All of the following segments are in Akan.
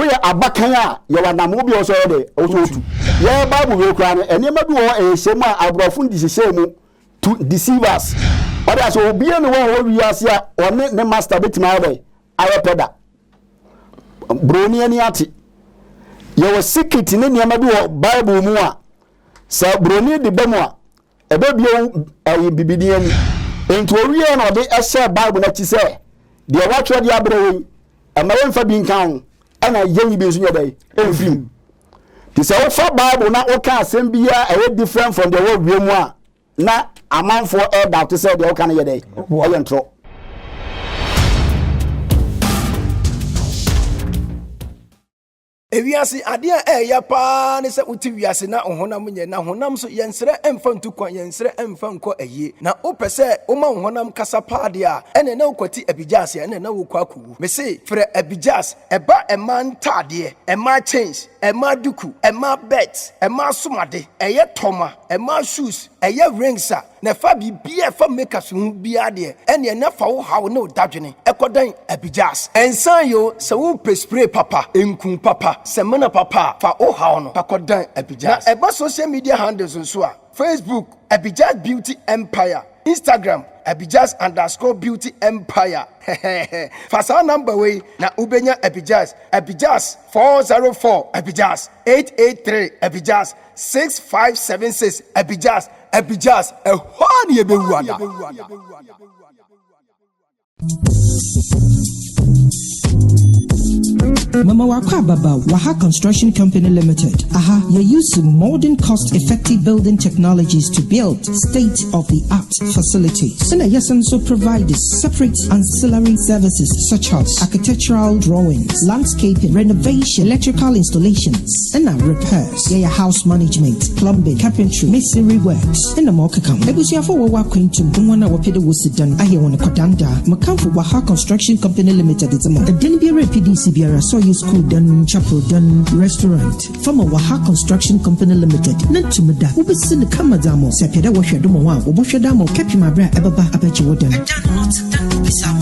woyɛ abakan a yɛwanam obi ɔsɔ yɛ de ɔsɔ yɛ bible wɔ kura no ɛnneɛma bi wɔ ɛhyɛ mu a aborɔfo de hyehyɛ mu to deceive us ɔde aso obi ne wɔn wɔ wiase a ɔne ne master betumi ayɛ ayɛ pɛda broni ani ate yɛwɔ secret ne nneɛma bi wɔ bible mu a sɛ broni de bɛ mu a ɛbɛ bio ɛyɛ bibidi ani nti owie na ɔde ɛhyɛ bible na ti sɛ deɛ wɔatwerɛ de abrɛ wɔ ɛma yɛmfa bi nka ho ɛna yɛnyi bi nso nyɛ dɛ ɛmfim nti sɛ wofa bible na woka asɛm biara ɛyɛ different from the word wie mu a na amanfoɔ ɛda to sɛ deɛ woka no yɛ dɛ ɛyɛ ntorɔ ewiase adeɛ ɛyɛ paa ne sɛ wote wiase na honam nyɛ na honam so yɛnsrɛ ɛmfa ntukwan yɛnsrɛ ɛmfa nkɔ ayie na wopɛ sɛ woma honam kasa paa deɛ a ɛne na wokɔte abigyas ɛne na wokɔ akɔwu me se frɛ abigyas ɛba ɛma ntadeɛ ɛma change ɛma duku ɛma bet ɛma somade ɛyɛ tɔma ɛma shoes ɛyɛ rings a na fa bibia fa make us hu bia de ɛne na fa wo hawo ne odadwene ɛkɔdan abigyas ɛnsan yo sɛ wo spray papa enkun papa semana papa fa wo hawo no pakɔdan abigyas na ɛba social media handles nso a Facebook Abijas Beauty Empire, Instagram Abijas_Beauty Empire. Fasa number way na ubenya Abijas 404 Abijas 883 Abijas 6576 Abijas ehwani ebewada. Mama Wakwa Baba, Waha Construction Company Limited. Aha, you use modern cost-effective building technologies to build state-of-the-art facilities. And yes, also provide separate ancillary services such as architectural drawings, landscaping, renovation, electrical installations, and repairs. Yeah, house management, plumbing, carpentry, masonry works, and more kakam. Ebusia for Wawa Quintum, Mwana Wapida was done. I want to Kodanda. Makam for Waha Construction Company Limited. It's a month. The Denbiara PDC Biara school done, chapel done, restaurant. From a Waha Construction Company Limited. Nantumada, who be seen the Kamadamo, Sapeda Washadamo, Washadamo, Capimabra, Ababa, Apache.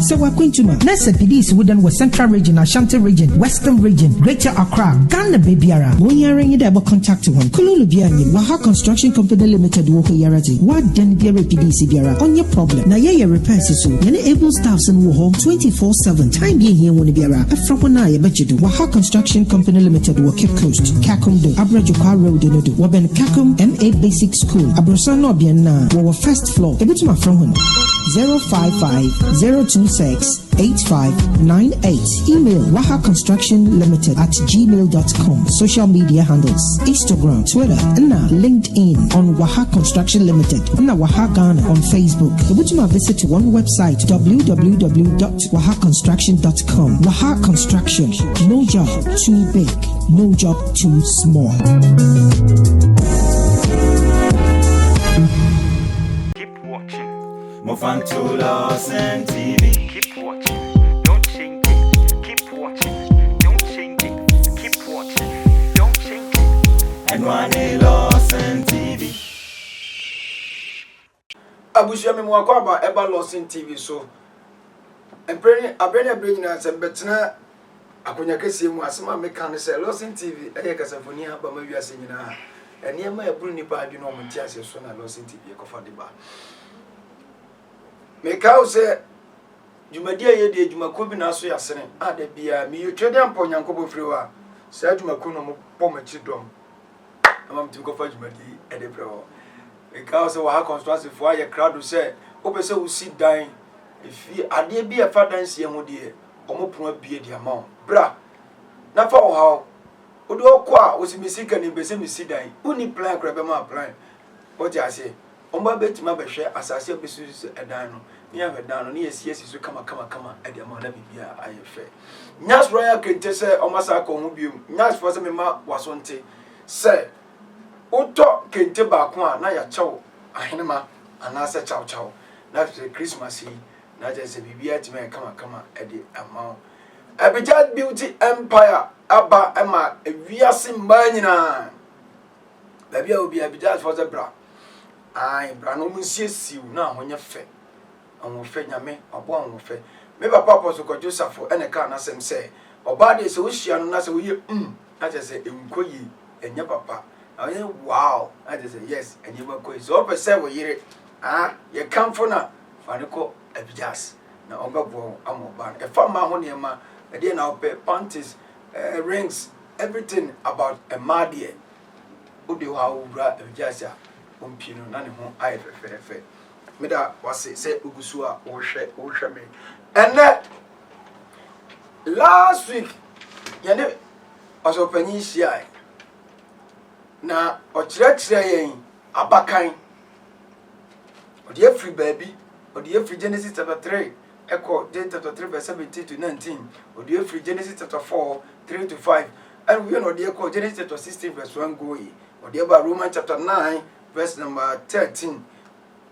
So we're going to Nasa PDs wooden was Central Region, Ashanti Region, Western Region, Greater Accra, Ghana Babyara. When you're in the contact one, Kululu Biani, Waha Construction Company Limited, Woko Yarati. What then Biara PDC Biara on your problem? Now, yeah, repairs is so. You're able staffs and war home 24/7. Time being here when Biara, a Fraponai, but you do. Waha Construction Company Limited, Cape Coast, Kakumdo, Abrajuka Road, Waben Kakum, MA Basic School, Abrosano Biana, our first floor, a bit my phone 055-026-8598. Email Waha Construction Limited @gmail.com. Social media handles Instagram, Twitter, and LinkedIn on Waha Construction Limited, and Waha Ghana on Facebook. A bit my visit one website www.wahaconstruction.com. Waha Construction. No job too big, no job too small. Keep watching. Mofantulos and TV. Keep watching. Don't change it. Keep watching. Don't change it. Keep watching. Don't change it. And one Los and TV. Abushia me Mwakwa eba Los and TV so. And bring us and betna. Akonya kese mu asema meka ne se Losin TV eye kasafoni aba ma wiase nyina ene ma eburu nipa adwene o monti ase so na Losin TV ekofa de ba meka o se dwumadi aye de dwumako bi na so yasene ada bia mi yotwede ampo nyankopɔ friwa sa dwumako no mo pomachi dom ama mti ko fa dwumadi ede prewo meka o se Waha Construction fo aye crowd se opese wo si dan efi ade bi e fa dan sie ho de omo pon abie di ama bra na fa wo ha odo okwa osimisi kan ibese misi dan uni plan kra be ma plan o ti ase omba betima behwe asase obesu edan no ni avedan no ni esi so kama ade ama na bibia ayefe nyas royal kente se omasa ko ho biom nyas fo se me ma wasonte se uto kente ba ko a na ya chawo ahenema anase chawo na Christmas yi na je se bibia ti me kama ade ama Abijas Beauty Empire aba ema ewiase manyina babia obi Abijas for the bra ai bra no musiesiu na ahonye fe anwo fe nyame abo anwo fe me papa apostle ko Joseph ene ka na sem se oba de so hia no na se wo ye na je se enko yi enya papa na ye wow na je se yes enya ba ko so pe se wo yire ye kamfo na fa ne ko abijas na obebo amoba e fa ma ho ne ma e de na ope panties rings everything about a madie odi wa wura abijas a ompino na ne ho aye fefe me da wase se ogusu a wo hwe me ene last week yene oso panyi hia na ochire yen abakan odi afri baby odi afri Genesis chapter 3 echo Genesis chapter 3 verse 17 to 19 odi afri Genesis chapter 4 3 to 5 and we know odi echo Genesis chapter 16 verse 1 go yi odi aba Romans chapter 9 verse number 13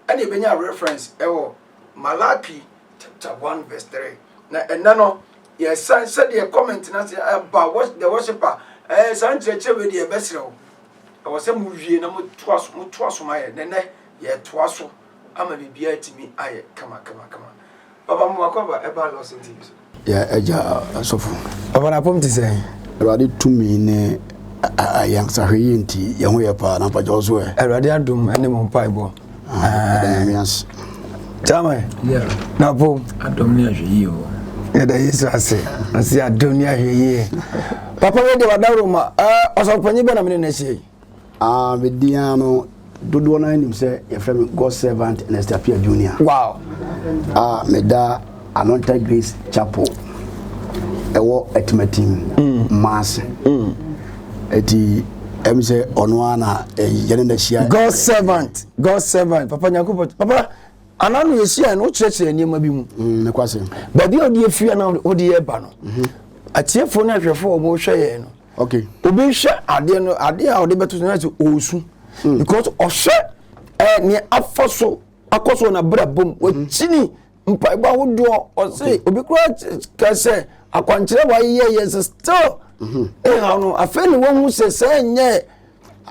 and you benya reference ewo Malachi chapter 1 verse 3 na enano yes said the comment na say about what the worshipper san church we dey besrew I was say mu wie na mu toaso maye nene ye toaso ama bibia timi aye kama papa mu akoba eba Lost TV ya eja asofu papa na pom ti say Erade tumi ne ayang sahwe nti ye ho ye pa na pa joso e Erade adom ene mo pai bo dynamics chama yeah na pom adom ne ahwe o ya da Yesu ase adom ne ahwe papa we de wadaro ma osopanyi be na me na sie Vidiano dodo na nim say your friend God servant and Estapia Junior. Wow. Meda Anointed Grace Chapel. Ewo etimatim mass. Eti say onwana yene na shia. God servant. Papa Nyakupo. Papa ananu yeshia no church ni ma bi mu. Ne kwase. Ba bi odi afia na odi eba no. Atiefo na hwefo obo hwe no. Okay. Obi hwe ade a ode beto na se osu. Because ohwe ni afoso akoso na brabom wachini mpaiba wodo ose obi kura ka se akwankyere wa yes still ha no afeni wo hu se enye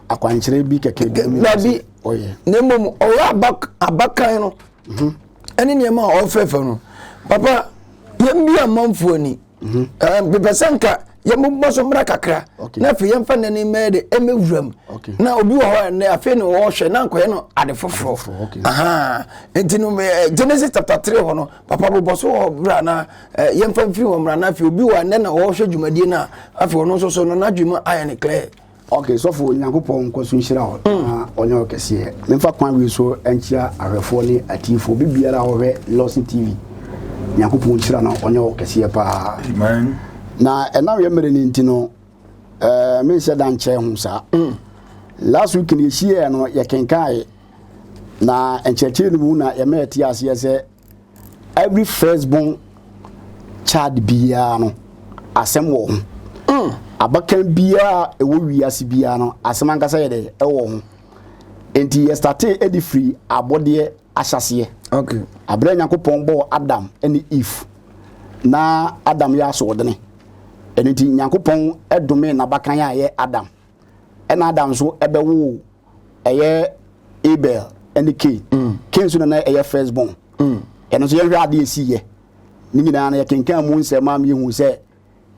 akwankyere bi keke na bi oye nemom oya abakan no ene ne ma ofefe no papa yembi amanfo ni bebesanka yembo mra kakra na fe yemfa nani mede emewuram na obi wo ho na afi ne wo hwe na nkoye no ade foforo aha entinu Genesis chapter 3 ho no papa boboso ho bra na yemfa mfi wo mra na afi obi wo ne na wo hwe dwumadie na afi wo no so no na dwuma aya ne clear okay so for Nyankopon nkoso nhira ho na onye okese memfa kwan wi so enchia ahwefo ni atifo bibiara ho hwe Lost TV Nyankopon nhira na onye okese pa amen na enawe mere ni ntino me se dan che hu sa last week ni hie no ye kenkai na encheche ni na ye meti ase se every firstborn child bia no asem wo abakan bia e wo wiase bia no asem ankasa ye de e wo ho enti ye start edi free abode ahyase okay abra Nyankopon bo Adam and Eve na Adam ya so wodene enti Nyankopon edome na bakan ya ye Adam ena Adam so ebewo eye Abel and Cain Cain so na eye firstborn eno so ye hwa ade esiye ni nyina na ye kenkan mu nsema am yehu se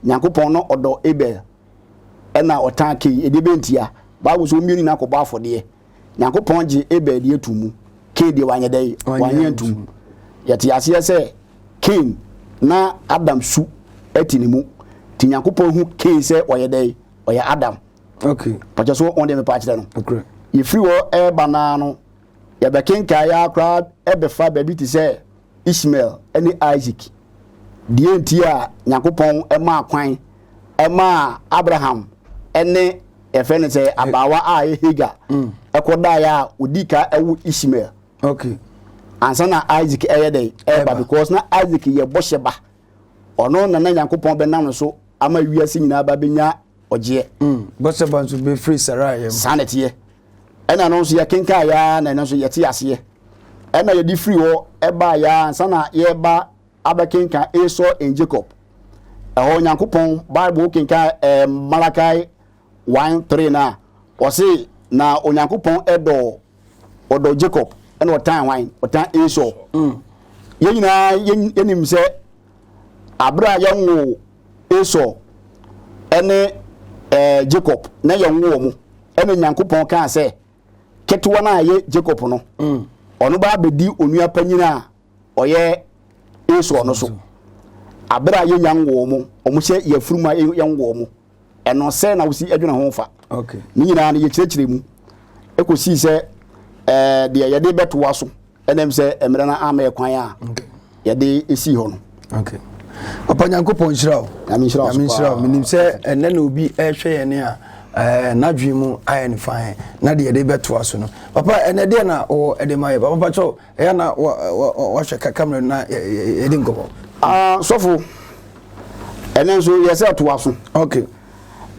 Nyankopon no odo Abel ena otan Cain edibentia Bible so miuni na koba afode Nyankopon gi Abel die tumu Cain die wanye dai wanye tumu yati ase se Cain na Adam su etinimu ti Nyankopon hu Cain se oyedai oya Adam okay pacha so on dem pa kire no okay ye free wo e banano ye be kenka ya kra e be fa baby ti se Ishmael eni Isaac die ntia Nyankopon e ma kwan e ma Abraham ene e fe ne se abawa a ye Hagar e koda ya odika ewu Ishmael okay ansa na Isaac eyedai eba because na Isaac ye bosheba ono na Nyankopon be nam so ama wiase nyina ba benya oje bosse bantu be free Sarai sanete ena no so ye kenka ya na no so ye ti ase ena ye di free wo eba ya ansa na ye ba abakenka Esau and Jacob eho Nyankopon Bible kenka Malachi 1:3 na o se na Onyankopon odo Jacob ena otan wan otan Esau ye nyina yenim se abra ya nwo Esau ene Jacob na ye nwo mu ene Nyankopɔn kan sɛ ketewa na ye Jacob no ɔno ba bedi onua panyina ɔyɛ Esau no so abra ye nyanwo mu ɔmo hye yafuruma ye nwo mu ɛno sɛ na wosi adwena ho fa okay ni nyina na ye kyerɛkyerɛ mu ekosi sɛ de yɛde bɛtoa so ɛnam sɛ emre na ama ekwan a yɛde esi hɔ no okay papa Nyankopɔn hyirawo aminhyirawo menim sɛ ɛnɛ na obi ɛhwɛ yɛne a nadwe mu ayɛ ne fan na de yɛde bɛtoa so no papa ɛnɛ de na o ɛde ma yɛ papa cho ɛya na wahwɛ camera na yɛde nkɔbɔ sɔfo ɛnɛ nso yɛsɛ toa so okay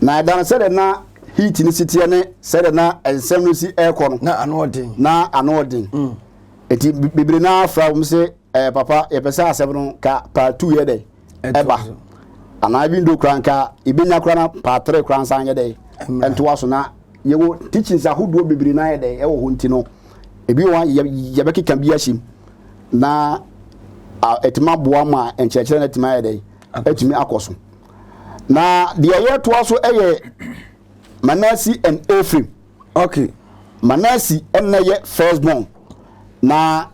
na dan sɛ de na heat ni sitie ne sɛ de na ensɛm no si ɛkɔ no na anodin eti bibiri na fra wo se papa yɛpɛsɛ asɛm no ka part 2 yɛ de ɛba ana bi ndo kranka ibenya krana part 3 kran san yɛ de ɛntoa so na yɛwo teachings ahodoɔ bibiri na yɛ de ɛwɔ ho nti no ebi wa yɛbɛkeka bi ahyim na etima boa ma enkyerɛkyerɛ na etima yɛ de etimi akɔso na deɛ yɛ toa so ɛyɛ Manasseh and Ephraim. Okay. Manasseh and yɛ firstborn. Na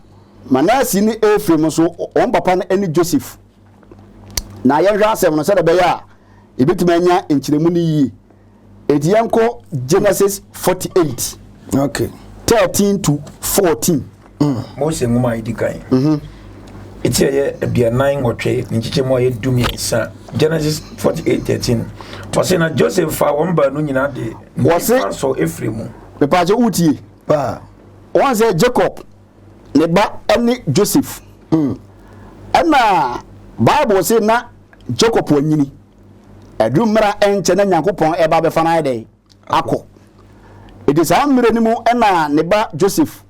Manasseh ni Ephraim so on papa na any Joseph. Na yɛhwɛ asɛm no sɛ de bɛyɛ a ebitumi anya nkyerɛmu ni yi. Eti yɛnkɔ Genesis 48. Okay. 13 to 14. Mose ngoma idikan. Eti yɛ aduanan wɔtwe nkyekye mu ayɛ dumiɛnsa. Genesis 48:13. Wɔse na Joseph fa wɔn ba no nyina de wɔse so Ephraim mu. Mepaje utie. Pa. Wɔn sɛ Jacob ne ba ɛne Joseph. Ɛna Bible say na Jacob wanyini. Adumra enche na Nyankopɔn ɛba bɛfa na ayɛ akɔ. It is amre ni mu ɛna ne ba Joseph.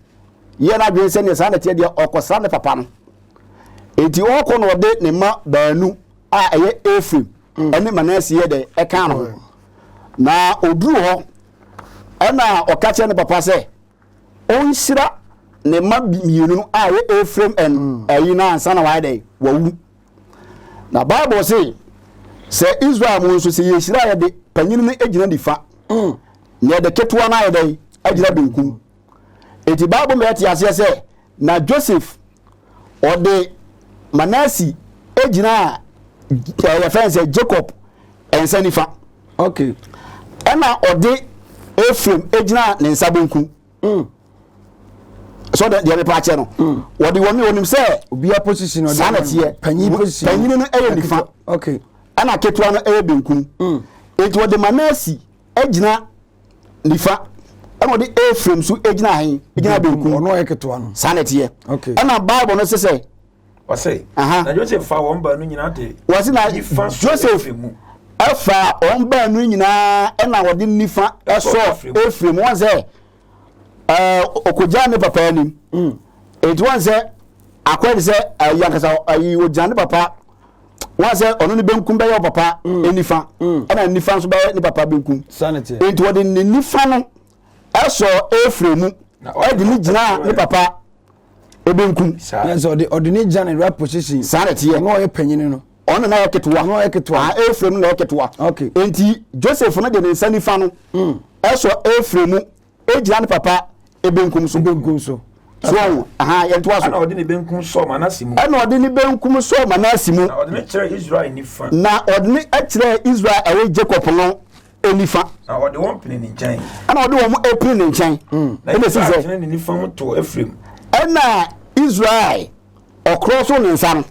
Ye na dwen sɛ ne sa na tie de ɔkɔsra ne papa no. Eti ɔkɔ no ɔde ne ma baanu a ɛyɛ Ephraim ɛne Manasseh yɛ de ɛka no. Na oduru hɔ ɛna ɔka kyerɛ ne papa sɛ ɔnhyira ne ma mienu no a ɛyɛ Ephraim and ɛyi na ansa na wayɛ de wawu. Na Bible say sɛ Israel mu nso sɛ yɛhyira yɛ de panyin no egyina nifa. Na yɛ de ketewa na yɛ de egyina benkum. Eti Bible mɛ te aseɛ sɛ na Joseph ɔde Manasseh egyina yɛ fɛn sɛ Jacob ɛnsa nifa. Okay. Ɛna ɔde Ephraim egyina ne nsa benkum. So that the other party no. What do you want me onim say? Obi a position or sanity panyin position. Panyin no ɛyɛ nifa. Okay. Ɛna ketewa no ɛyɛ benkum. It was the Manasseh egyina nifa. Ɛna ɔde Ephraim so egyina hen, egyina benkum. Ɔno ɛyɛ ketewa no. Sanity. Okay. Ɛna Bible no say Wɔse na Joseph fa wɔn ba no nyina de. Wɔse na Joseph ɛfa wɔn ba no nyina ɛna wɔde nifa ɛsɔ Ephraim wɔn sɛ okogya ne papa anim. It was say akwadi sɛ yankasa ayi ogya ne papa wɔn sɛ ɔno ne benkum bɛyɛ papa enifa ɛna nifa nso bɛyɛ ne papa benkum. Sanity. It wɔde ne nifa no ɛsɔ Ephraim ɛde ne gyina ne papa ebenkum. Yes, or the need Jan right position. Sanity. No yɛ panyin no. Ɔno na yɛ ketewa. No yɛ ketewa. Ephraim na yɛ ketewa. Okay. Enti Joseph no de ne nsa nifa no ɛsɔ Ephraim egyina ne papa ebenkum so. Benkum so. So yɛntoa so. Na ɔde ne benkum so Manasseh mu. Ɛna ɔde ne benkum so Manasseh mu. Na ɔde ne kyerɛ Israel nifa. Na ɔde ne kyerɛ Israel ɛwɔ Jacob no enifa. Na ɔde wɔn pene ne nkyɛn. Ɛna ɔde wɔn epene ne nkyɛn. Ɛna si sɛ ne nifa mu to Ephraim. Ɛna Israel ɔkorɔ so ne nsa no.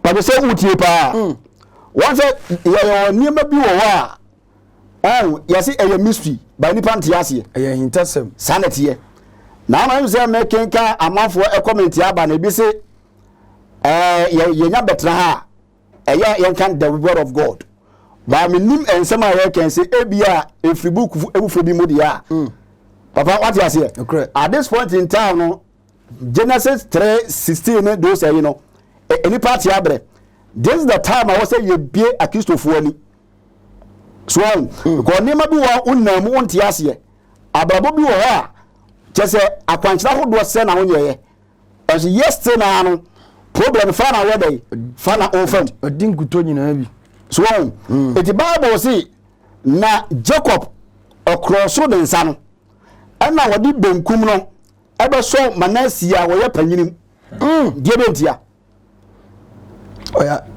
Pàbí sɛ wutie paa. Wɔn sɛ yɛyɛ nneɛma bi wɔ hɔ a yɛsi ɛyɛ mystery ba nipa nte aseɛ. Ɛyɛ hintasɛm. Sanɛteɛ. Na ama sɛ mɛkenka amanfoɔ ɛkɔmɛnti aba na ebi sɛ yɛnya bɛtena ha ɛyɛ yɛnka the word of God. Ba mi nim nsɛm a yɛkɛn sɛ ebi a efiri book ebufo bi mu deɛ a. Papa wate aseɛ. At this point in time no Genesis 3:16 ne those you know any party abre. This is the time I was say you be a Christopher ani. So because nema bi wa unam wonte ase abrabo bi wo ha kyese akwankyera hodo se na wonyeye as yesterday na no problem fa na wede fa na ofam odin kuto nyina bi so eti Bible say na Jacob okroso de nsa no ana wodi benkum no ebe so Manasseh a wo ye panyinim die bentia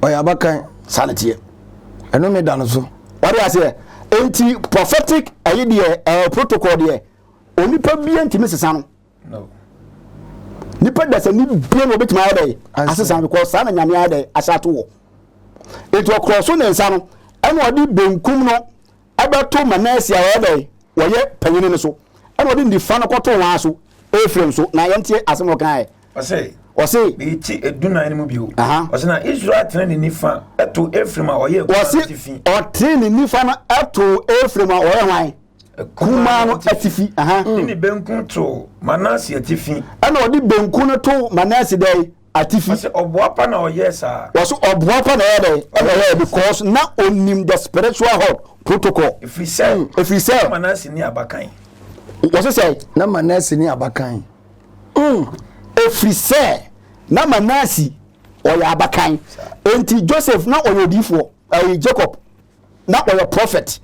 oya bakan sanity eno me dan so what do I say enti prophetic ayi de protocol de onipa bia ntimi sesa no no nipa da se ni bia no betima ya dai asesa because sana nyame ya dai asato wo enti okroso ne nsa no ana wodi benkum no abato Manasseh a wo dai wo ye panyini ne so ana wodi ndifa no kwoto wa so Ephraim so na yentie asemo kan o say be ti eduna ni mu bio o say na Israel tren ni nifa eto Ephraim a oye atifi o tren ni nifa na eto Ephraim a oye hwan kuma no atifi ni benku to Manasseh atifi ana odi benku no to Manasseh dai atifi say oboapa na oye sa wo so oboapa na ye dai because na onim the spiritual heart protocol if we say Manasseh ni abakan wo say na Manasseh ni abakan if we say na Manasseh oya abakan enti Joseph na oyodifo Jacob na oya prophet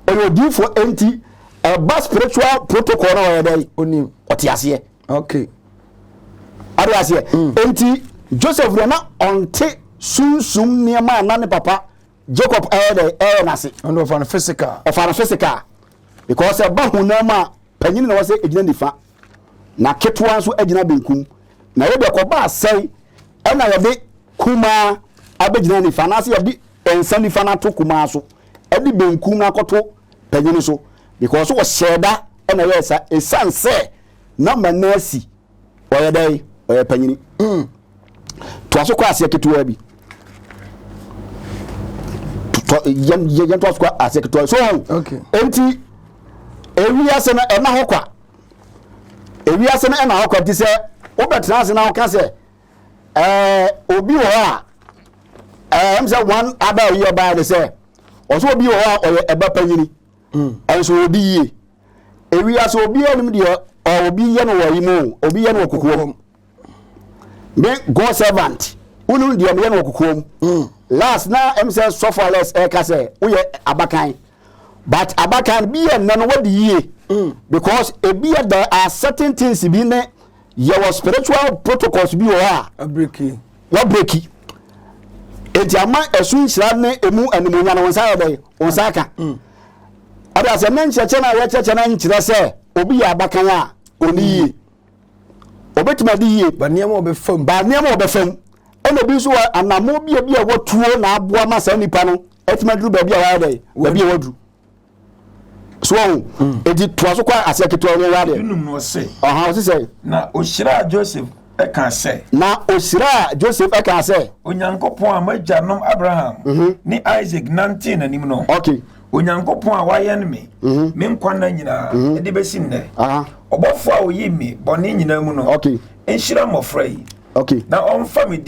oyodifo enti ba spiritual protocol na oya dai onim otiase okay ariase enti Joseph na onte sunsum niema na ne papa Jacob dai na se and of an physical because ba hunama panyini na wase ejina nifa na ketwa so ejina benkum na yede akoba asai na yede kuma abejina nifa na se yede ensa nifa na to kuma so ede benkum na koto panyini so because wo sheda na yesa esanse na Manasseh oyedai oye panyini to aso kwa ase ketwa bi to yen to aso kwa ase ketwa so okay enti ewiase na ena hokwa ewiase na ena hokwa ti se obetra ase na hoka se obi wo a em se one other year by the say oso obi wo a oye eba panyini enso obi ye ewiase obi onim de obi ye no wo yimu obi ye no kokuom me God servant unu de ye no kokuom last na em se sofales e ka se wo ye abakan but abakan be a none what the year because there are certain things be ne your spiritual protocols be a breaky what breaky enti ama esu nhira ne emu animunya na wonsa yede wonsa ka ada se men cheche na ya cheche na nchira se obi ya abakan a oni yi obetima di yi ba niam obefam eno bi so anamo bi a watuo na aboa ma sa nipa no etima duru ba bi a wa yede ba bi a waduru so edi toaso kwa aseketo no wade num no se o se say na ohyira Joseph e kan se onyankopon amajanom Abraham ni Isaac 19 nanim no okay onyankopon a waye ne me nkwa na nyina e de besim ne obofo a oyi mi bone nyina mu no okay enhyira mofra yi okay na onfa mi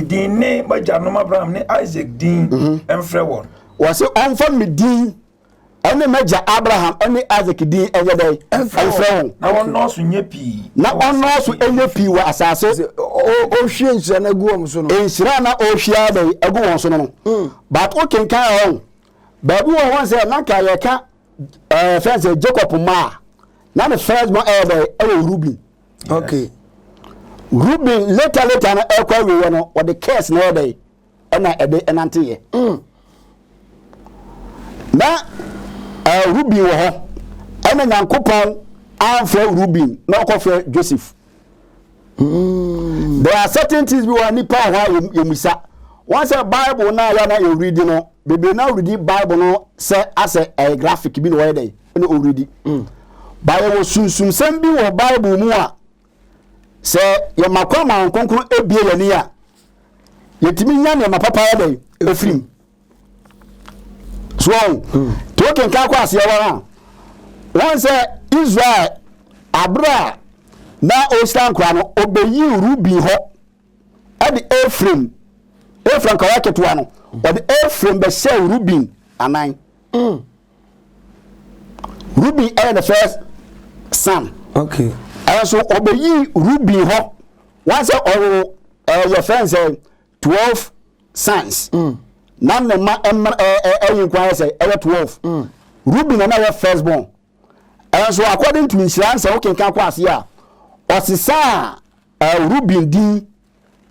din ne majanom Abraham ni Isaac din emfre won wase onfa mi din ene meja Abraham ene Isaac din enye dai enfrewon na wonno so nye pi na onno so enye pi wa asase o hwie nhyira na gu om so no enhyira na o hwia dai agu won so no but o kenkan on babu won say na ka ye ka friends Jacob ma na the first born dai Reuben okay Reuben later na ekwa we no what the case na dai na ede enante ye na Reuben wo ho ena nyankopon anfa Reuben na okofre Joseph there are certain things we want nipa ha yemisa once a Bible na ya na you read no bebe na read Bible no say as a graphic bi no way dey no read Bible sunsum sem bi wo Bible mu a say ye makwa man konkon ebie ye ni a yetimi nya ne mapapa ya dey efrim so token ka kwa ase wa one say Israel abra na ostan kwa no obeyi Reuben ho ade Ephraim ka waketo ano ode Ephraim be say Reuben anan Reuben the first son okay so obeyi Reuben ho one say your friends say 12 sons na ne ma yin kwan say 12 Ruben na ya first born and so according to insurance o ken kan kwase a osisa Ruben din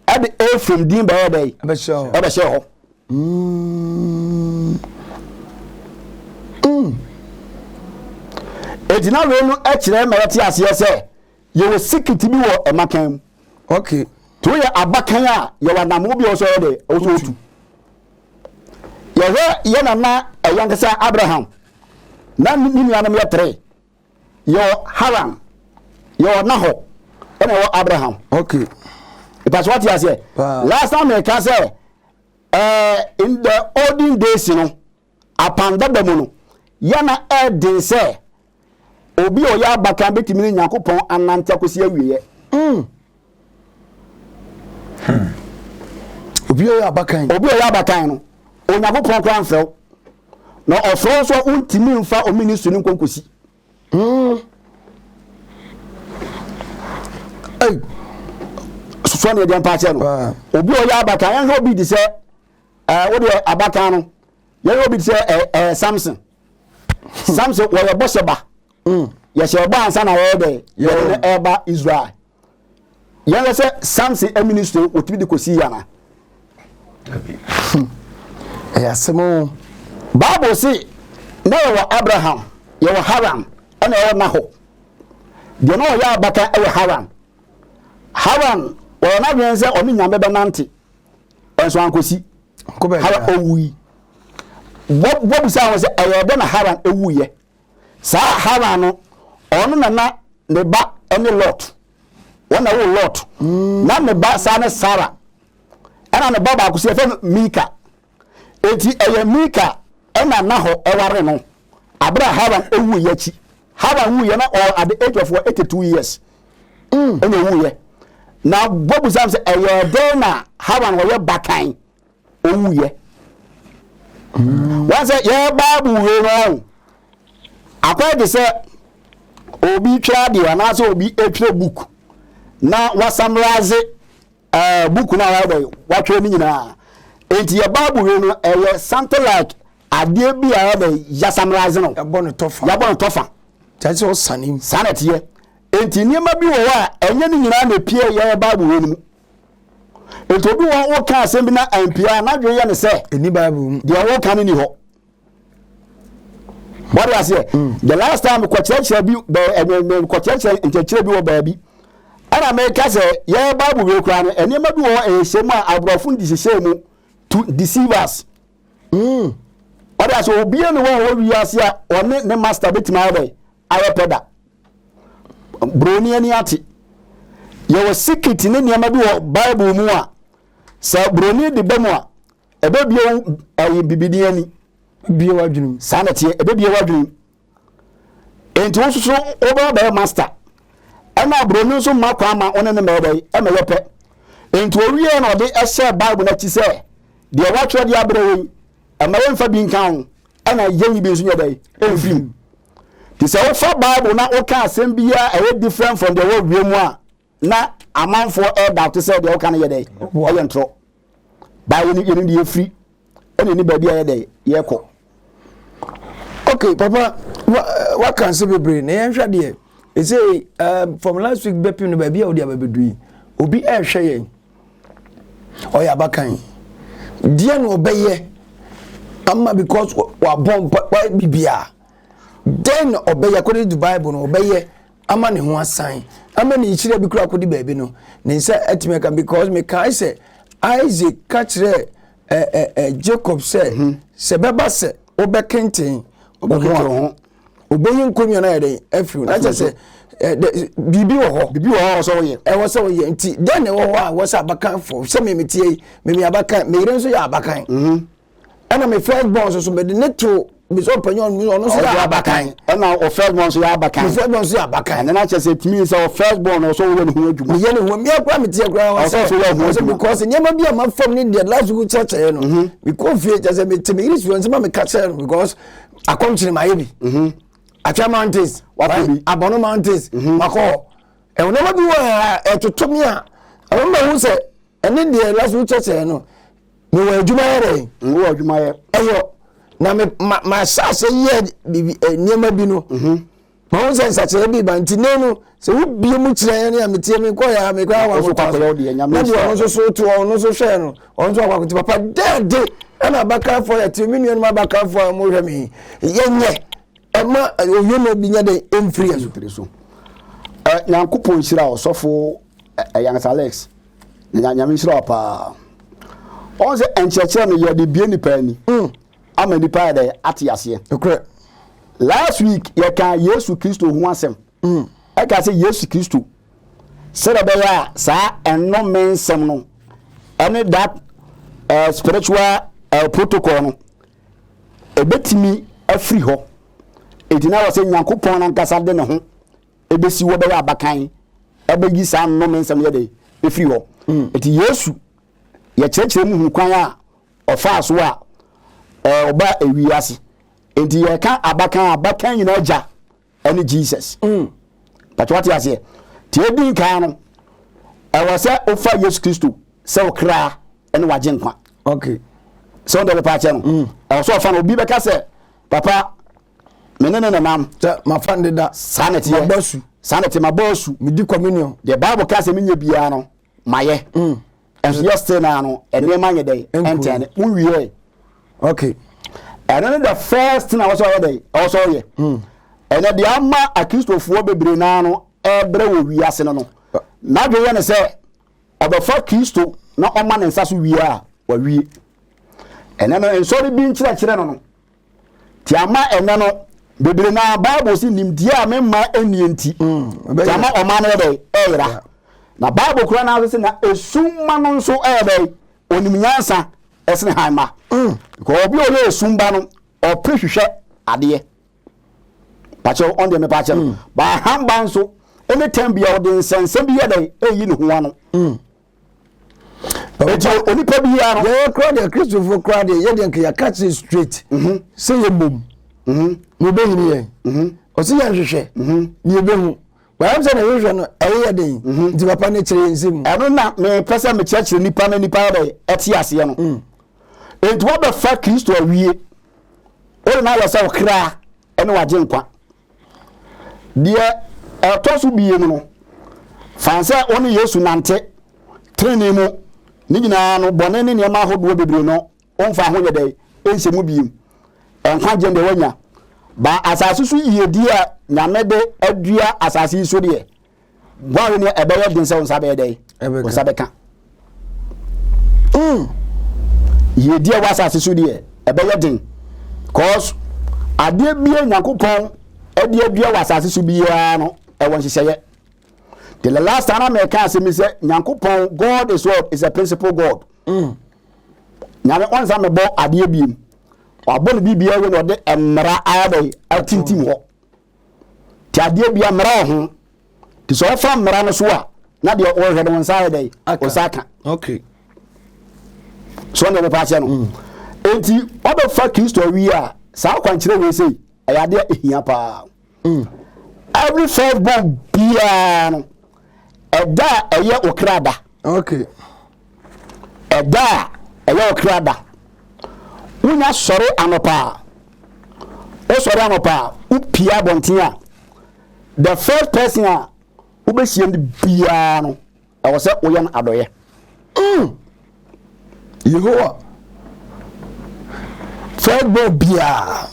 at the A from din by day ebe show Edina we no a kire merati ase say you will secret bi wo emakan okay to ya abakan a ye wadamo bi o so de o so tu ye na ayankasa Abraham na ni nuanam ye 3 yo Haran yo Nahor and yo Abraham okay because what you say last time I can say in the olden days upon that demono yana dey say obi o ya bakan betimi Yakobon anante akosi awiye obi o ya bakan no Yakobon kwan fel no ofro so untimi mfa o ministry ni konkosi so ne dem pache no obi o ya abakan yan obi di say wo de abakan no yan obi di say Samson wo ye bosheba ye she ba ansa na wo de ye eba Israel yan say Samson ministry otibi di kosi yana asemo Bible say na wo Abraham ye wo Haran ana wo Nahor de no ya abakan e Haran wo na gwen say oni nyame be nante enso ankosi Haran owui wo busa wo say ayo be na Haran ewuye sa Haran no ono na ne ba ene Lot wona wo Lot na ne ba sa ne Sarah ana ne ba akosi efe Mika eti eye Mika ena Nahor eware no Abraham ewuye chi Haran wuye na at the age of 82 years ene wuye na bobu sam say eye de na Haran wo ye bakan owuye one say ye Bible we no akwa de say obi twa de na so obi etwe book na wa summarize book na wa de wa twa ni nyina enti ye Bible we no eye something like ade bi a de ya summarize no ya bono tofa chaji o sanim sanete enti niema bi wo a enye ni nyina na pie ye Bible we no enti obi wo ka asem bi na ampia na dwe ye ne se eni Bible de wo ka ni ho what was here the last time ko church bi ko church interchire bi wo ba bi ana me ka se ye Bible we kura no eniema bi wo ehye a abrofo ndi hye mu to deceive us what was obi no wo wi ase a one ne master betima abai ayo peda broni ani ati ye wo secret ne niema bi wo Bible mu a sa broni de bemu a ebe bio ayi bibidi ani bie wadwunum sanete ebe bie wadwunum enti wo soso oba ba master ana broni so makwa ma one ne mebe e me yepe enti owie na ode ehye Bible na ti se de watwe de abrewe ama wemfa bi nkan ana yeyi bi nso nyedai enfim ti se wo fa Bible na wo ka asem bia e different from the word we mu a na amanfo e doubt say de wo ka na yedai wo ye ntro ba ye ni de free ene ni ba bia yedai ye ko okay papa what can say bebre na yen hwa de e say from last week bepim no ba bia wo de ababedui obi e hwe yen oya bakan dia no obeye amma because wa bomb wa bibia then obeye according to Bible no obeye ama ne ho asan ama ne ichire bi kura kodi baabi no ne nsa atimeka because me kai say Isaac kachire Jacob say se beba se obekenten obeyin komi na yede afiu na je say bibi wo ho so ye e wo so ye nti then ne wo ho a wo sa abakan for se me metie me abakan me ire so ya abakan ana me first born so me de neto me so panyon me ono so ya abakan ana o first born so ya abakan first born so ya abakan na che say timi say o first born so wo ne ho adwuma me ye ne ho me akwa me tie akwa wa so because nyema bi am from ni the last week church no we go fear just me timi iri so nse ma me catch because akomchiri ma yebi Acha mountains wapi abono mountains mako e wona bi wo etotomi a remember who say ene the last week church no me wa adwuma yɛ wo adwuma yɛ ɛyɔ na me ma sase yɛ niema bi no ma wo sɛ nsakyerɛ bi ba nti ne no sɛ wo bie mu kyerɛ ne a metie me kɔ ya me kɔ wa so kwakola odi nyame na wo so so to wo so hwɛ no on so akwakote papa dede ana baka for ya ti me nua no baka for mo hwɛ me yenye ema oyo no bi nya de emfiri aso nyankopɔn hyira osofo Young Alex nyame hyira pa on sɛ enkyerɛkyerɛ no yɛ de bie nipa ani ama nipa de ate ase okre last week yɛ kan Yesu Kristo ho asɛm aka sɛ Yesu Kristo sɛ da bɛyɛ a saa ɛno mensɛm no ɛne that spiritual protocol no ebetimi afiri hɔ etina wɔ sɛ nyankopɔn na nkasa de ne ho ebesi wɔ bɛyɛ abakan ɛbɛgi saa no mensɛm yɛ de efiri hɔ eti Yesu yɛ kyerɛkyerɛ mu hu kwan a ɔfa so a ɔba ewiase enti yɛ ka abakan nyina agya ɛne Jesus patwati ase tie din kan no ɛwɔ sɛ ofa Yesu Kristo sɛ okra ɛne wagye nkwa okay so ndo pa che no ɛwɔ sɛ ɔfa no obi bɛka sɛ papa menene na nam sɛ mafande da sanete mabasu sanete mabasu medi communion the Bible ka sɛ menye bia no mayɛ ɛnso yesterday na no ɛnema nyɛ dɛ ɛntɛne unwie okay ɛno the first thing I was already also yɛ ɛna de ama akristofoɔ bebre na no ɛbrɛ wɔ wiase no no na dwe yɛ ne sɛ ɔbɛfa Kristo na ɔma ne nsa so wie a wawie ɛna no nsɔre bi nkyerɛkyerɛ no no ti ama ɛna no bebre na Bible si nimdie a memma enienti ti ama ɔma no yɛ ɛyra na Bible kura na so na esumma no nso ɛyɛ onimnyansa ɛsene hanma ko obi o le esumba no ɔprehwehwɛ adeɛ pacho on de me pacho ba hamba nso anytime bia o de nsensem bi yɛ dɛ eyi ne ho ano onipa bi ya no yɛ crowd the Christopher crowd yɛ de nka ya catch it straight say yɛ bom no be hini yɛ o si yɛ hwehwɛ ni be hu ba am say na hwehwɛ no ɛyɛ den nti papa ne kyerɛ nsem ɛno na me pɛsɛ me kyerɛkyerɛ nipa na nipa dɛ ɛte aseɛ no enti wo be fa Kristo awie o na yɛ sɛ okra ɛne wagye nkwa deɛ ɛtɔ biye mu no fanse oni Yesu nante training mu ni nyina no bɔne ne nneɛma ahodoɔ bebre no ɔmfa ho yɛ dɛ ɛnhyɛ mu biem ɛnkwa gye de wanya ba asase so yedi a nyame de adua asase so deɛ gwawe ne ɛbɛyɛ den sɛ onsa bɛyɛ dɛ onsa bɛka yedi a wasase so deɛ ɛbɛyɛ den cause adeɛ bie Nyankopɔn ɛde adua wasase so biara no ɛwɔ nhyehyɛyɛ the last time I can say Nyankopɔn God is what is a principal God nyame once am bo adeɛ biem ɔbɔ ne bibia we no de emra ayade atintim hɔ ti adeɛ bia mra ho ti so fa mra no so a na de ɔhwɛ de wonsa ayade osaka okay so ne pa che no enti ɔbɛfa Kristo wi a saa kwankyerɛ we sei ayade ehia pa every first born bia no ɛda ɛyɛ okrada okay ɛda ɛyɛ okrada unya sɔre anopa o sɔre anopa upia bontia the first person a ubehiem de bia no ɛwɔ sɛ woyɛ no adɔyɛ Yehowa first born bia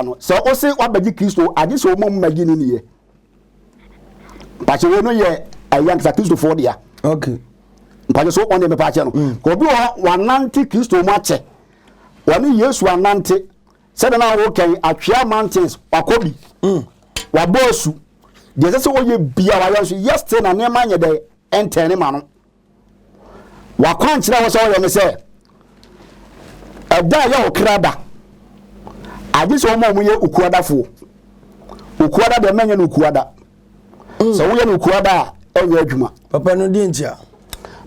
no sɛ o se wabɛgye Kristo agye sɛ o mom magi ni niye pache we no ye ayan sa Kristo for dia okay pache so on me pache no ko bi wanante Kristo mu ache wani Yesu anante sɛ da na wo kan atwea mountains wakobi wabosu de sɛ wo ye bia wa yan so yesterday na ne ma nye de entene ma no wakwan kyerɛ wo sɛ wo ye me sɛ ɛda ya okrada agye sɛ wo mu ye ukuadafo ukuada de menye no ukuada so wo ye no ukuada enye adwuma papa no di ntia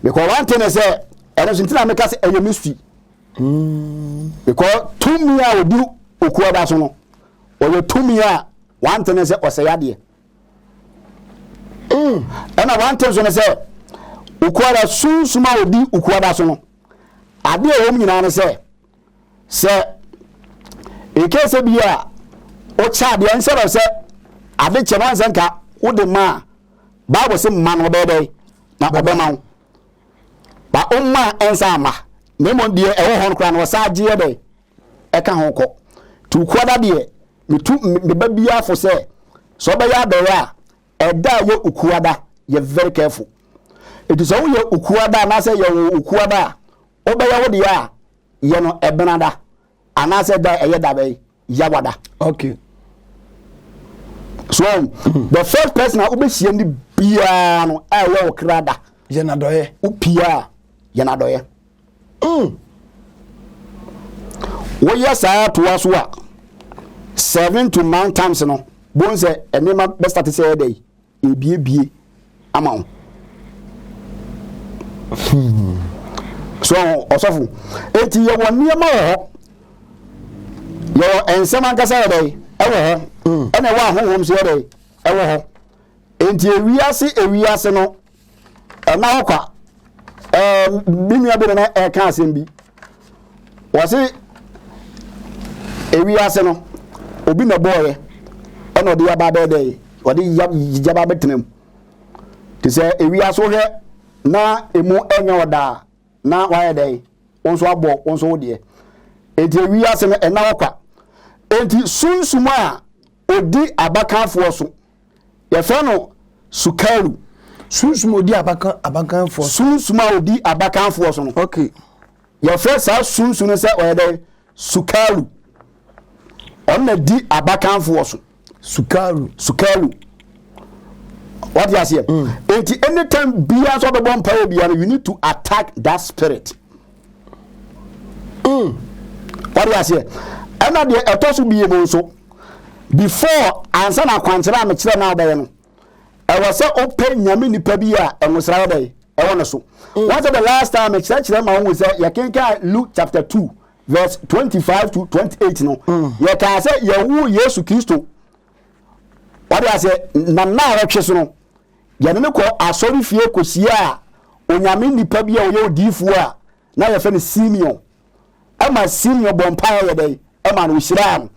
because one thing is say eno sintina make say enye mystery because tumi a odi okuada so no oye tumi a one thing is say oseyade and one thing so say okuada sunsuma odi okuada so no ade a wɔm nyinaa no sɛ ekese bi a o cha de answer sɛ ade kyɛ no ansɛ nka wo de ma Bible sɛ ma no bɛbɛ na ɔbɛma wo ba umma ensa ma memo de ɛwɔ hɔ no kra no wɔsa agye de ɛka ho kɔ tu kwada de me ba bia fo sɛ so ɔbɛyɛ adɔre a ɛda yɛ ukuada yɛ very careful it is all yɛ ukuada na sɛ yɛ ukuada ɔbɛyɛ wo de a yɛ no ɛbenada ana sɛ da ɛyɛ da bɛ yawada okay so the first person a obehie ndi bia no a ɛwɔ okrada yɛ na dɔyɛ upia yɛ na dɔyɛ woyɛ saa toa so a 7 to 9 times no bon sɛ enema best start say dey ebie ama wo so osofo enti ye wɔ niema wɔ hɔ ye wɔ ensɛm ankasa yɛ dey ɛwɔ hɔ ɛna wɔ ahohom so yɛ dey ɛwɔ hɔ enti ewiase no ɛna hɔ kwa binua bi na ɛka asɛm bi wɔse ewiase no obi na bɔɔyɛ ɛna ɔde yaba bɛɛ dɛ ɔde yaba bɛtenam te sɛ ewiase hwɛ na emu ɛnyɛ ɔda na wayɛ dɛ wɔnso abɔ wɔnso wodeɛ enti ewiase no ɛna hɔ kwa enti sunsum a odi abakanfoɔ so yɛfɛ no sukaru sunsum odi abakanfoɔ sunsum a odi abakanfoɔ so no okay yɛfɛ saa sunsum no sɛ ɔyɛ dɛ sukaru ɔna di abakanfoɔ so sukaru what you say enti anytime bia so bɛbɔ mpae bia no you need to attack that spirit what you say ɛna de ɛtɔ bie mo so before ansa na kwankyerɛ a mekyerɛ na ɔbɛyɛ no ɛwɔ sɛ ɔpɛ nyame nipa bi a ɛnwosra ɔbɛyɛ ɛwɔ no so once the last time mekyerɛ ma wo sɛ yɛkenka Luke chapter 2 verse 25 to 28 no yɛka sɛ yɛwu Yesu Kristo wade ase na rɛtwe so no yɛne ne kɔ asɔre fie kɔsie a onyame nipa bi a ɔyɛ odiifo a na yɛfɛ no Simeon ama Simeon bɔ mpae yɛ dɛ ama no hyira no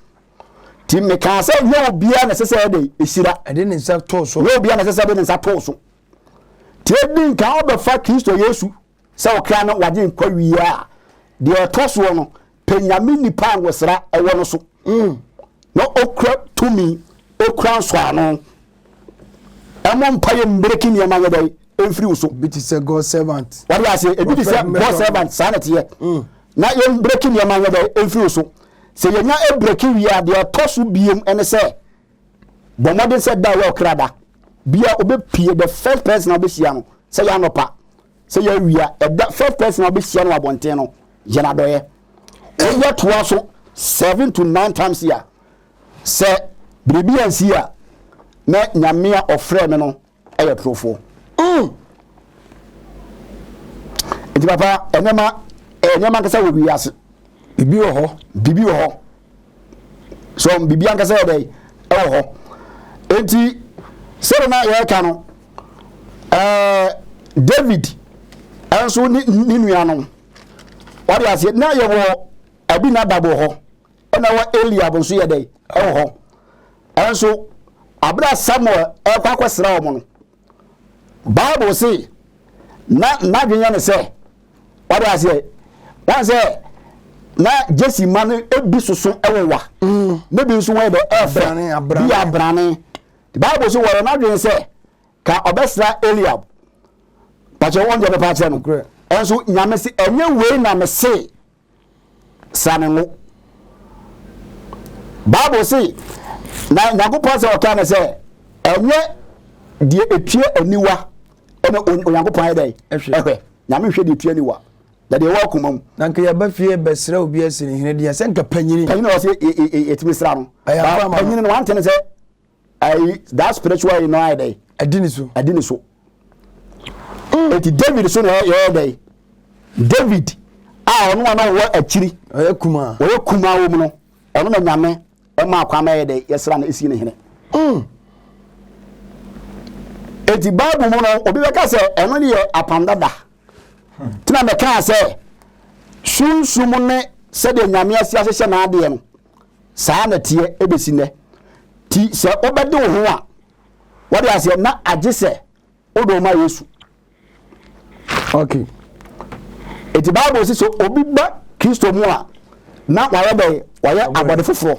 ti me ka sɛ yɛ obia na sɛ sɛ dɛ hyira ɛde ne nsa tɔ so yɛ obia na sɛ sɛ de ne nsa tɔ so ti edi nka ɔbɛfa Kristo Yesu sɛ ɔkra no wagye nkwa wie a deɛ ɔtɔ so no penyame nipa ngosra ɛwɔ no so na okra tumi okra so ano ɛmɔ mpaye mbreki ne ma yɛdɛ emfiri wo so bi ti sɛ God servant what you say ebi ti sɛ God servant sanity na yɛ mbreki ne ma yɛdɛ emfiri wo so sɛ yɛnya ebreki wie a deɛ ɔtɔ so biem ɛne sɛ bɔmɔde sɛ da wɔ krada bia obepie the first person obesia no sɛ yɛ anopa sɛ yɛ wia ɛda first person obesia no abɔnten no yɛ na dɔyɛ ɛyɛ toa so 7 to 9 times here sɛ biribi ansi a na nyamea ɔfrɛ me no ɛyɛ trofo enti papa ɛnɛma ankasa wɔ wiase bibi wɔ hɔ so bibi ankasa yɛ dɛ ɛwɔ hɔ enti sɛre na yɛka no David ɛnso ne nua no wade aseɛ na yɛwɔ Abinadab hɔ ɛna wɔ Eliab nso yɛ dɛ ɛwɔ hɔ ɛnso abra Samuel ɛkɔ akɔsra wɔn no Bible say na dwenya ne sɛ wade aseɛ wɔn sɛ na Jesse man ebi soso ɛwɔ wa na bi nso wɔn yɛ dɛ ɛfɛ bi abrane the Bible say wɔn na dwenya sɛ ka ɔbɛsra Eliab pàṣẹ wɔn jɛ bɛ pàṣẹ no ɛnso nyame se ɛnyɛ wei na me se sanengo Bible say na Nyankopɔn sɛ ɔka ne sɛ ɛnyɛ die etue aniwa ɛna Onyankopɔn ayɛ dɛ ɛhwɛ nyame hwɛ die etue aniwa da deɛ wɔ kuma mu na nka yɛba fie bɛsrɛ obi asini hene deɛ sɛ nka panyini ɔsɛ etimi sra no panyini no wantene sɛ that spiritual you know ayɛ dɛ adi ne so eti David so na yɛ dɛ David a ɔno ana wɔ akyiri ɔyɛ kuma wɔ mu no ɔno na nyame ɛma akwama yɛ dɛ yɛsra na esi ne hene eti Bible mu no obi bɛka sɛ ɛno ne yɛ apam dada tina mɛka sɛ sunsum ne sɛ de nyame asi ahyehyɛ na ade no saa na tie ebesi ne ti sɛ obɛde wo ho a wɔde asɛ na agye sɛ odo ma Yesu. Okay. Eti Bible says so obi ba Kristo mu a na wayɛ abɔde foforɔ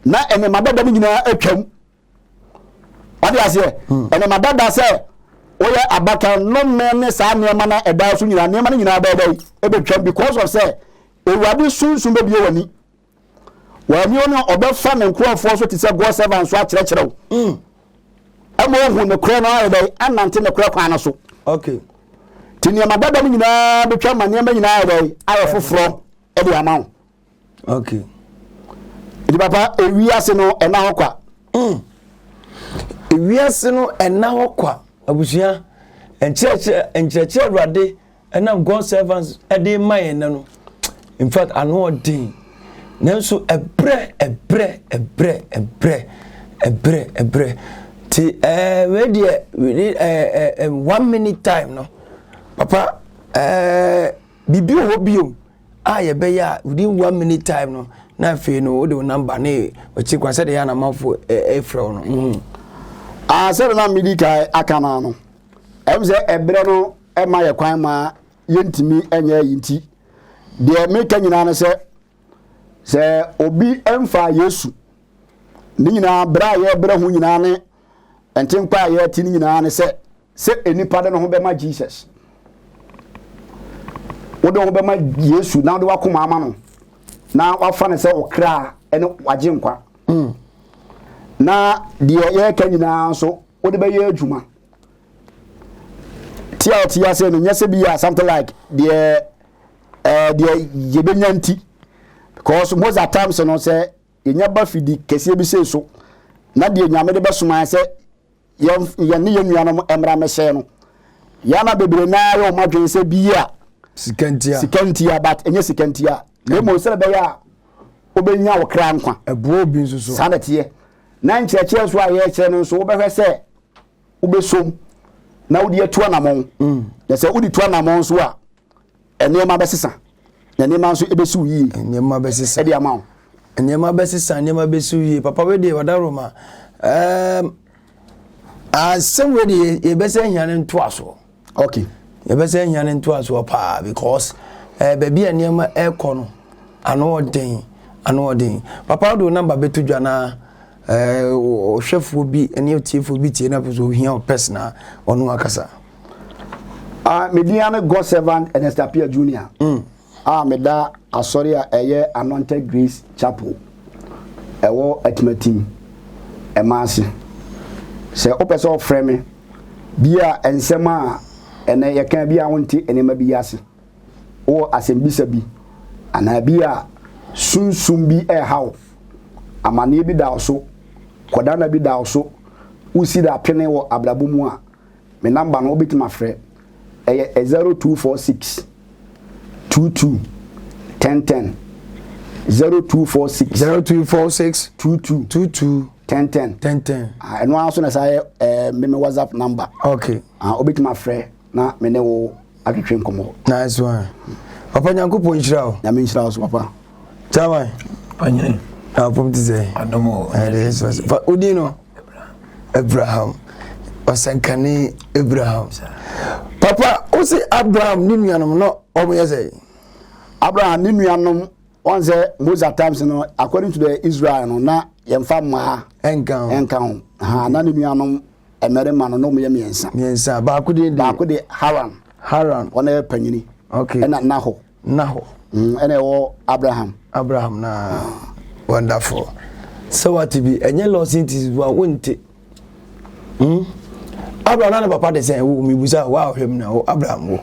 na ene madada ni nyina atwam wɔde asɛ ene madada sɛ oyɛ abaka no men ne saa nneɛma na ɛda so nyina nneɛma no nyina bɛda ebetwam because of sɛ ewurade sunsun be bie wani wani ono ɔbɛfa ne nkurɔfoɔ so te sɛ God servant so akyerɛkyerɛw ɛmo hu ne korɛ no ayɛ anante ne korɛ kwan no so. Okay. Nneɛma dada no nyinaa betwa ma nneɛma nyinaa ayɛ foforɔ ɛde ama wo. Okay. Ndi papa ewiase no ɛna hɔ kwa. Ewiase no ɛna hɔ kwa abusua enkyerɛkyerɛ Awurade ɛna God servants ɛde ma yɛn no. In fact ano ɔden nanso ɛbrɛ ti we need 1 minute time no. Papa, bibi wo bio ye be ya within 1 minute time no na fe no wo de number ne o chi kwa se de ya na manfo efre no se na medika aka na no em se ebre no e ma ye kwan ma yentimi enya yinti de me ka nyina no se obi emfa Yesu ni nyina bra ye bra hu nyina ne entimpa ye ti ni nyina ne se enipa de no ho be ma Jesus. Wodo ho bema Yesu na do wakoma ama no na wafa ne sɛ okra ene wagye nkwa na de ye ka nyina so wode be ye adwuma tia sɛ no nyese bi ya something like de ye benya nti because most at times no sɛ yenya ba fidi kese bi sɛ so na de nyame de besoma sɛ ye ne ye nuanom emra me hyɛ no ya na bebre na ye o madwen sɛ bi ya sikantia but enye sikantia na mo sele be ya obenya wo kra nkwa ebuo bi nso so sanete na nkyerɛkyerɛ so aye kyerɛ no so wobɛhwɛ sɛ wobesom na wodi atua namon na sɛ wodi tua namon so a enema besesa na enema nso ebesu yi enema besesa e dia ma enema besesa enema besu yi papa we de wadaroma asem we de yebesa hiane nto aso. Okay. Yebesa hiane nto aso pa because baby enema ekɔ no ano ɔden papa do number betu dwana ohwefo bi ene otiefo bi tie na so hia o personal ɔno akasa mediana God servant Ernest Apia Junior meda asori a eye Anointed Grace Chapel ewo atimatim emase se opese o frame bia ensema ene yeka bia wonti enema bi yase o asembisa bi ana bia sunsum bi hawo amane bi da so kodana bi da so usi da pene wo ablabomu a me number no obetima frɛ 0246 22 1010 0246 22 1010 eno aso na say me WhatsApp number. Okay. Obetima frɛ na me ne wo atwetwe nkomo. Nice one. Papa Nyankopɔ nhyira wo. Na me nhyira wo so papa. Chama. Anye. Pom ti say. Adomo. Fa Odino. Abraham. Osankane Abraham. Papa, o say Abraham ni nuanom no omo yese. Abraham ni nuanom on say most at times no according to the Israel no na yemfa ma enkan na ni nuanom emerema no mo ye miensa ba ko de Haran ona panyini. Okay. Na Naho ene wo Abraham na wonderful. So what to be enye loss into wa wonte Abraham na papa de say wo mi busa wa hwem na wo Abraham wo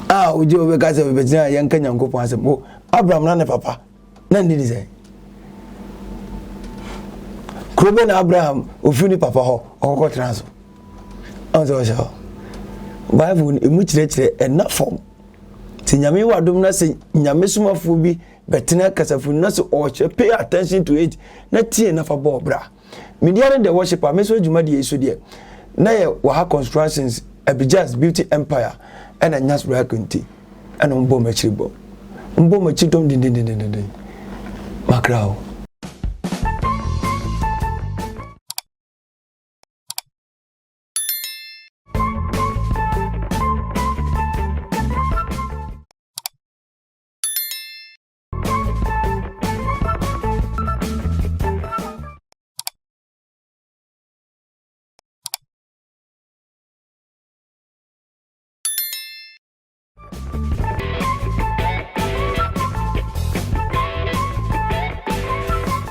oje obe ka say be tina yen kan Nyankopon asem wo Abraham na papa na ndi say krobe na Abraham ofuni papa ho okoko transo onzo sho Bible emu kyerɛkyerɛ ɛna fam ti nyame wadom na se nyame somafo bi betena kasafo na se ɔhwɛ pay attention to it na tie na fa bɔ bra media the worshiper me so dwuma de yeso de na ye wa constructions Abijas Beauty Empire and a nyas bra kunti ɛna mbɔ m'akyi bɔ mbɔ m'akyi dɔm dindindindindin makrao